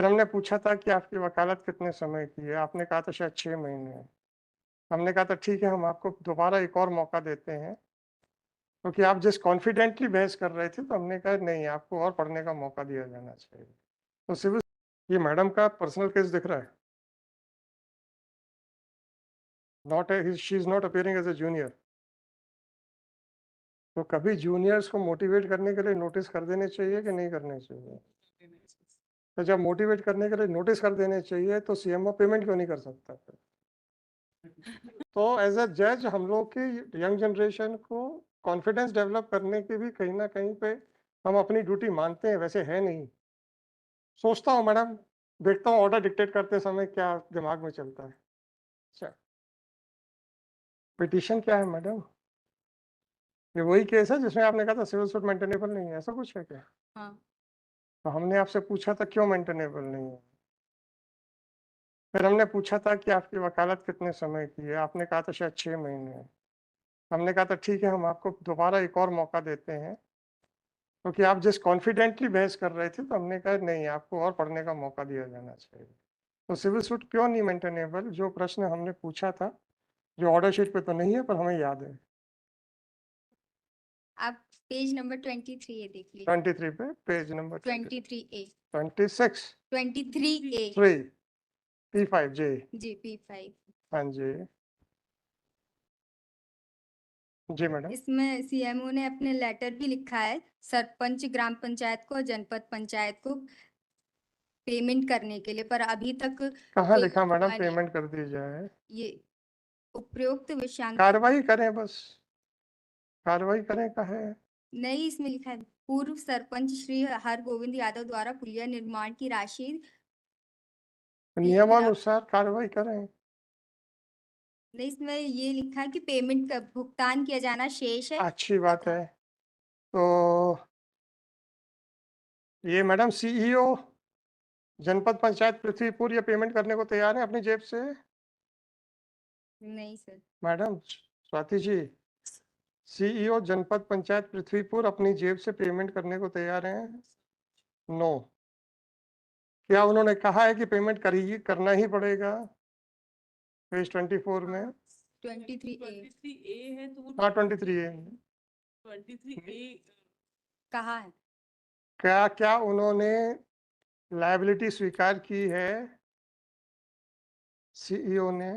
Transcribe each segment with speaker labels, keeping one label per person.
Speaker 1: हमने पूछा था कि आपकी वकालत कितने समय की है? आपने कहा था शायद 6 महीने है। हमने कहा था ठीक है, हम आपको दोबारा एक और मौका देते हैं, क्योंकि आप जिस कॉन्फिडेंटली बहस कर रहे थे, तो हमने कहा नहीं, आपको और पढ़ने का मौका दिया जाना चाहिए। तो सिविल ये मैडम का पर्सनल केस दिख रहा है। Not she is not appearing as a junior. तो कभी जूनियर्स को मोटिवेट करने के लिए नोटिस कर देने चाहिए कि नहीं करने चाहिए? तो जब मोटिवेट करने के लिए नोटिस कर देने चाहिए, तो सीएमओ पेमेंट क्यों नहीं कर सकता फिर? तो एज अ जज हम लोग की यंग जनरेशन को कॉन्फिडेंस डेवलप करने की भी कहीं ना कहीं पे हम अपनी ड्यूटी मानते हैं, वैसे है नहीं। सोचता हूँ मैडम, देखता हूँ ऑर्डर डिक्टेट करते समय क्या दिमाग में चलता है। अच्छा, पिटीशन क्या है मैडम? ये वही केस है जिसमें आपने कहा था सिविल सूट मेंटेनेबल नहीं है, ऐसा कुछ है क्या?
Speaker 2: हाँ।
Speaker 1: तो हमने आपसे पूछा था क्यों मेंटेनेबल नहीं है। फिर हमने पूछा था कि आपकी वकालत कितने समय की है? आपने कहा था शायद 6 महीने है। हमने कहा था ठीक है, हम आपको दोबारा एक और मौका देते हैं, क्योंकि आप जिस कॉन्फिडेंटली बहस कर रहे थे, तो हमने कहा नहीं, आपको और पढ़ने का मौका दिया जाना चाहिए। तो सिविल सूट क्यों नहीं मेंटेनेबल, जो प्रश्न हमने पूछा था, जो ऑर्डर शीट पे तो नहीं है पर हमें याद है।
Speaker 2: आप पेज नंबर 23 ये देख लीजिए।
Speaker 1: 23 पे page number
Speaker 2: 23A
Speaker 1: 26
Speaker 2: 23A
Speaker 1: 3 P5 जी।
Speaker 2: जी P5।
Speaker 1: हाँ जी। जी मैडम।
Speaker 2: इसमें सीएमओ ने अपने लेटर भी लिखा है सरपंच, ग्राम पंचायत को, जनपद पंचायत को पेमेंट करने के लिए, पर अभी तक
Speaker 1: कहाँ
Speaker 2: कोई
Speaker 1: लिखा मैडम
Speaker 2: माने
Speaker 1: पेमेंट कर दी जाए?
Speaker 2: ये उपरोक्त विषयांक
Speaker 1: कार्रवाई करें बस, कार्रवाई करें का है।
Speaker 2: नहीं, इसमें लिखा है पूर्व सरपंच श्री हर गोविंद यादव द्वारा पुलिया निर्माण की राशि 3 लाख।
Speaker 1: नियमानुसार कार्रवाई करें।
Speaker 2: नहीं, इसमें ये लिखा है कि पेमेंट का भुगतान किया जाना शेष है।
Speaker 1: अच्छी बात है। तो ये मैडम सीईओ जनपद पंचायत पृथ्वीपुर ये पेमेंट करने को तैयार है अपनी जेब से?
Speaker 2: नहीं sir.
Speaker 1: Madam Swati ji, CEO जनपद पंचायत पृथ्वीपुर अपनी जेब से पेमेंट करने को तैयार हैं? नो। क्या उन्होंने कहा है कि पेमेंट करना ही पड़ेगा पेज 24 में?
Speaker 2: 23A
Speaker 3: है तो वो
Speaker 1: हाँ 23 है।
Speaker 3: 23A
Speaker 2: कहा है।
Speaker 1: क्या क्या उन्होंने लायबिलिटी स्वीकार की है सीईओ ने?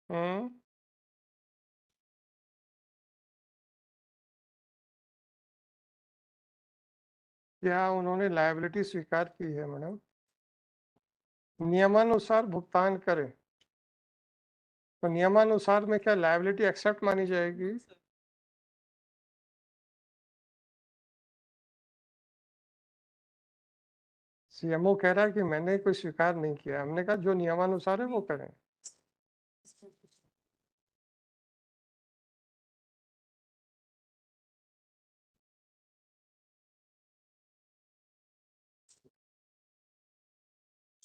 Speaker 1: हम्म। क्या उन्होंने लायबिलिटी स्वीकार की है मैडम? नियमानुसार भुगतान करें, तो नियमानुसार में क्या लायबिलिटी एक्सेप्ट मानी जाएगी? सीएमओ कह रहा है कि मैंने कोई स्वीकार नहीं किया। हमने कहा जो नियमानुसार है वो करें।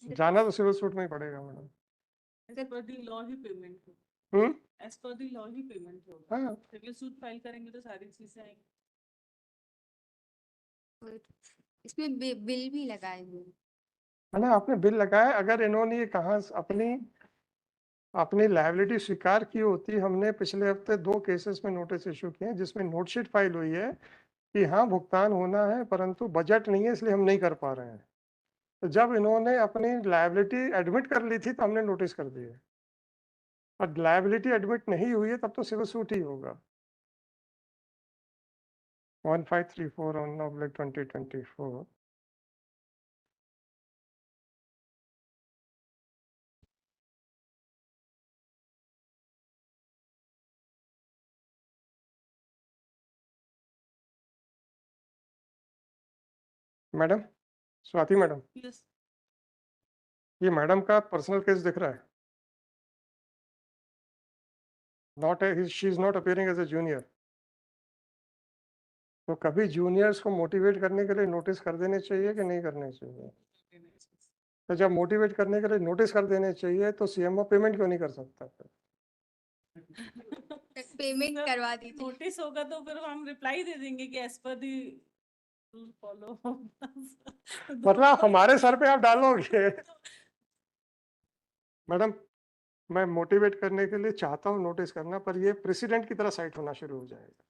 Speaker 1: जाना तो सिविल सूट में ही पड़ेगा madam.
Speaker 3: As per the law ही पेमेंट हो।
Speaker 1: हम्म।
Speaker 3: एज पर द लॉ ही पेमेंट होगा।
Speaker 1: हाँ।
Speaker 3: सिविल सूट फाइल करेंगे तो सारी चीजें आएंगी।
Speaker 2: इसमें बिल भी लगाए हुए हैं।
Speaker 1: है ना, आपने बिल लगाया। अगर इन्होंने ये कहा अपनी अपनी लायबिलिटी स्वीकार की होती, हमने पिछले हफ्ते 2 केसेस में नोटिस इशू किए हैं जिसमें नोटशीट फाइल हुई है कि हाँ भुगतान होना है, परंतु बजट नहीं है इसलिए हम नहीं कर पा रहे हैं। तो जब इन्होंने अपनी लायबिलिटी एडमिट कर ली थी तो हमने नोटिस कर दिए, और लायबिलिटी एडमिट नहीं हुई है तब तो सिविल सूट ही होगा। 1534/2024। Madam Swati madam,
Speaker 3: yes.
Speaker 1: ये मैडम का पर्सनल केस दिख रहा है। Not she is not appearing as a junior. तो कभी जूनियर्स को मोटिवेट करने के लिए नोटिस कर देने चाहिए कि नहीं करने चाहिए? तो जब मोटिवेट करने के लिए नोटिस कर देने चाहिए, तो सीएमओ पेमेंट क्यों नहीं कर सकता फिर?
Speaker 2: पेमेंट करवा दी थी।
Speaker 3: नोटिस होगा तो फिर हम रिप्लाई दे देंगे कि एज पर दी Rule follow.
Speaker 1: मतलब हमारे सर पे आप डालोगे। मैडम, मैं मोटिवेट करने के लिए चाहता हूँ नोटिस करना, पर ये प्रेसिडेंट की तरह साइट होना शुरू हो जाएगा।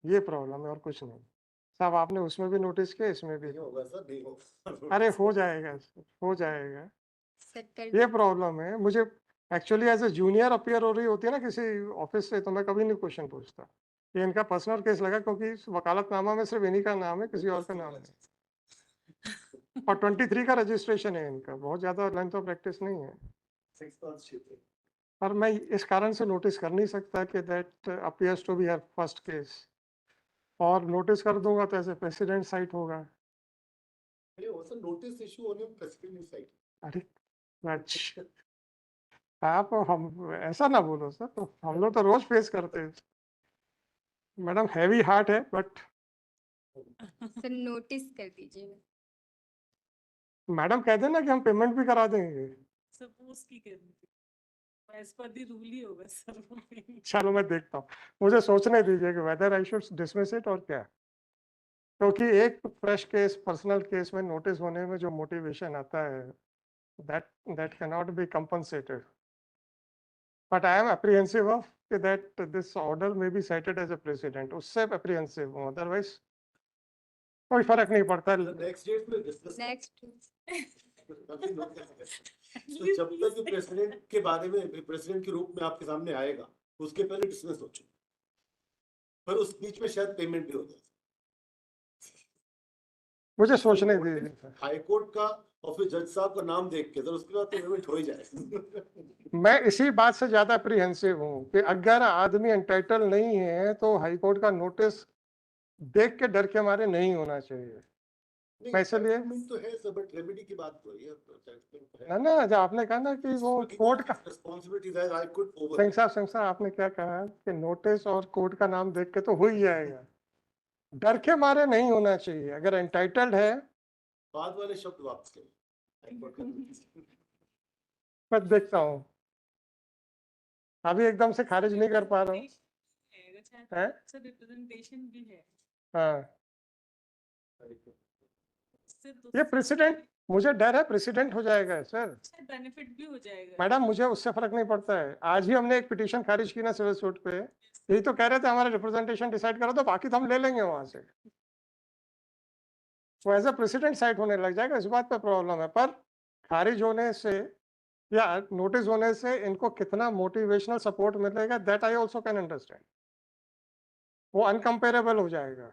Speaker 1: ये प्रॉब्लम है और कुछ नहीं। साहब आपने उसमें भी नोटिस किया, इसमें भी।
Speaker 4: नहीं होगा सर, नहीं होगा।
Speaker 1: अरे हो जाएगा, हो जाएगा।
Speaker 2: सर कर
Speaker 1: ये
Speaker 2: दीजिए।
Speaker 1: प्रॉब्लम है मुझे। Actually as a junior appear हो रही होती है ना किसी ऑफिस से, तो मैं कभी नहीं क्वेश्चन पूछता। ये इनका पर्सनल केस लगा, क्योंकि वकालतनामा में सिर्फ इन्हीं का नाम है, किसी और का नाम नहीं। और 23 का रजिस्ट्रेशन है इनका, बहुत ज्यादा लेंथ ऑफ प्रैक्टिस नहीं है।
Speaker 4: 6 months shift है।
Speaker 1: पर मैं इस कारण से नोटिस कर नहीं सकता कि that appears to be her first case, और नोटिस कर दूंगा तो ऐसे प्रेसिडेंट साइट होगा।
Speaker 4: नहीं वो सर नोटिस इशू होने में प्रेसिडेंट साइट।
Speaker 1: अरे अच्छा, आप हम ऐसा ना बोलो सर, तो हम लोग तो रोज फेस करते हैं। मैडम हैवी हार्ट है, बट
Speaker 2: सर नोटिस कर दीजिए।
Speaker 1: मैडम कह देना कि हम पेमेंट भी करा देंगे।
Speaker 3: Suppose की करनी थी। As per the rule ही होगा सर।
Speaker 1: चलो मैं देखता हूँ, मुझे सोचने दीजिए कि whether I should dismiss it और क्या। क्योंकि एक फ्रेश केस, पर्सनल केस में नोटिस होने में जो मोटिवेशन आता है, that that can not be compensated. But I am apprehensive of that this order में be cited as a president, उससे अप्रीहेंसिव हूँ, अदरवाइज कोई फर्क नहीं पड़ता।
Speaker 4: नेक्स्ट डेट में डिस्कस
Speaker 2: नेक्स्ट
Speaker 4: अभी लोग क्या करें। तो जब तक ये प्रेसिडेंट के बारे में, प्रेसिडेंट के रूप में आपके सामने आएगा, उसके पहले डिस्कस सोचो। पर उस बीच में शायद पेमेंट भी हो जाए।
Speaker 1: मुझे सोचने दीजिए सर।
Speaker 4: हाई कोर्ट का और फिर जज साहब का नाम देख के, तो उसके बाद तो पेमेंट हो ही जाएगा।
Speaker 1: मैं इसी बात से ज्यादा अप्रीहेंसिव हूँ कि अगर आदमी एंटाइटल नहीं है तो हाई कोर्ट का नोटिस देख के डर के मारे नहीं होना चाहिए।
Speaker 4: नहीं,
Speaker 1: मैं इसलिए
Speaker 4: judgment तो है सर, बट रेमेडी की बात तो है। judgment है।
Speaker 1: ना ना, जो आपने कहा ना कि वो कोर्ट का,
Speaker 4: रिस्पांसिबिलिटी है, हाई कोर्ट ओवर।
Speaker 1: सिंह साहब आपने क्या कहा कि नोटिस और कोर्ट का नाम देख के तो हो ही जाएगा, डर के मारे नहीं होना चाहिए। अगर एंटाइटल्ड है,
Speaker 4: बाद वाले शब्द वापस करें। हाई कोर्ट का notice।
Speaker 1: मैं देखता हूँ, अभी एकदम से खारिज नहीं कर पा रहा हूँ। हैं?
Speaker 3: सर रिप्रेजेंटेशन भी है।
Speaker 1: हाँ,
Speaker 3: इससे तो
Speaker 1: ये प्रेसिडेंट, मुझे डर है प्रेसिडेंट हो जाएगा सर।
Speaker 3: बेनिफिट भी हो जाएगा।
Speaker 1: मैडम मुझे उससे फर्क नहीं पड़ता है। आज ही हमने एक पिटीशन खारिज की ना सिविल सूट पे, यही तो कह रहे थे हमारा रिप्रेजेंटेशन डिसाइड करो, तो बाकी तो हम ले लेंगे वहां से। वो एज ए प्रेसिडेंट साइट होने लग जाएगा, इस बात पे प्रॉब्लम है। पर खारिज होने से या नोटिस होने से इनको कितना मोटिवेशनल सपोर्ट मिलेगा, that I also can understand. वो अनकंपेरेबल हो जाएगा।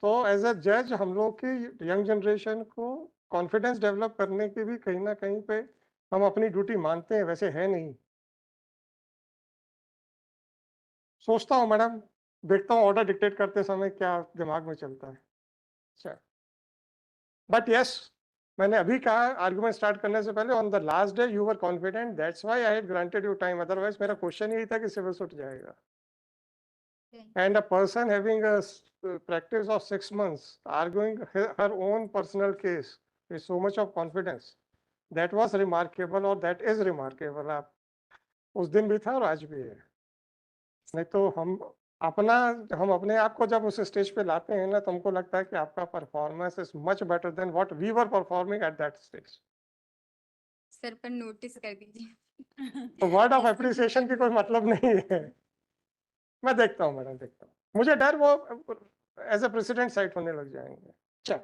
Speaker 1: तो एज ए जज हम लोग की यंग जनरेशन को कॉन्फिडेंस डेवलप करने की भी कहीं ना कहीं पे हम अपनी ड्यूटी मानते हैं, वैसे है नहीं। सोचता हूँ मैडम, देखता हूँ ऑर्डर डिक्टेट करते समय क्या दिमाग में चलता है। अच्छा, बट यस, मैंने अभी कहा आर्गुमेंट स्टार्ट करने से पहले, on the last day you were confident, that's why I had granted you time, otherwise मेरा क्वेश्चन यही था कि सिविल सूट जाएगा। And a person having a practice of 6 months arguing her own personal case with so much of confidence, that was remarkable, और that is remarkable। आप उस दिन भी था और आज भी है। नहीं तो हम अपने आप को जब उस स्टेज पे लाते हैं ना, तो हमको लगता है कि आपका performance is much better than what we were performing at that stage.
Speaker 2: Sir पर नोटिस कर दीजिए।
Speaker 1: तो वर्ड ऑफ एप्रिसिएशन की कोई मतलब नहीं है। मैं देखता हूँ मैडम, देखता हूँ। मुझे डर वो एज ए प्रेसिडेंट साइट होने लग जाएंगे। चल,